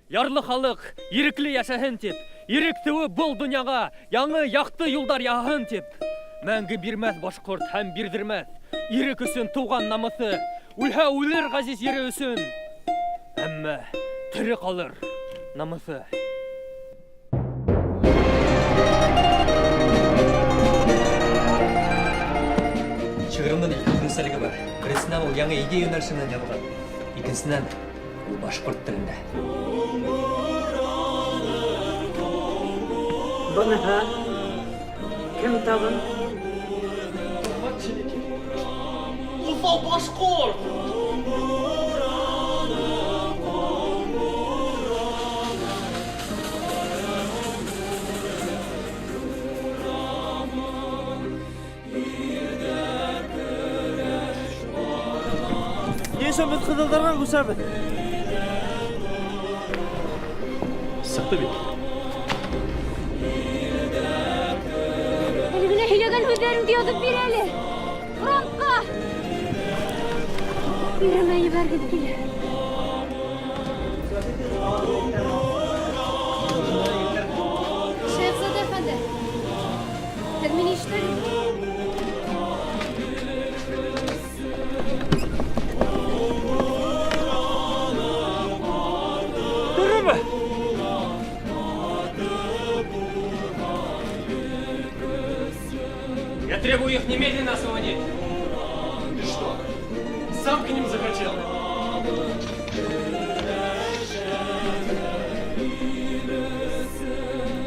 ярлы халық, ирекле яшаһын тип, иректеуі бұл дүнияға яңы яқты юлдар яһын тип. Мәңгі бирмәс башқұрт һәм бирдермәс, ирек өсөн туған намысы, үлһә үлер ғазиз ере өсөн. Әммә тірі қалыр намысы. Шығырымның екі күнсәлігі бар. Бірісінен ол яңы идея нәрсінен жазылған. Екіншісінен ол башқұрт тілінде. Бұны ха? Кім табын? Уфал башқұрт! Ешіміз қызылдарған күшәбін. Сықты бет. Әлігіне хилеген өздерімді язып бір әлі. Фронтқа! Беремейі бәргіз келі. Шехзade efendi. Termini işlerim. Я требую их немедленно освободить. Ты что, сам к ним захотел?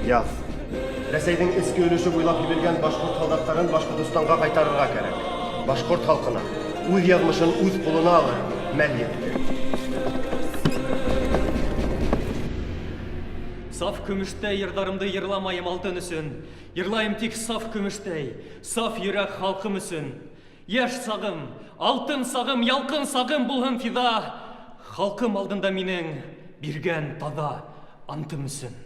Яз. Рәсәйдің ескі өліші бойлап ебелген башқұрт солдаттарын Башқұртстанға қайтарырға керек. Башқұрт халқына өз язмышын өз қолына алыр, мәл етті. Саф күміштей ердарымды ерламайым алтын үсін. Ерлайым тек саф күміштей, саф ерек халқым үсін. Еш сағым, алтын сағым, ялқын сағым бұлғын фида. Халқым алдында менің берген тада антым үсін.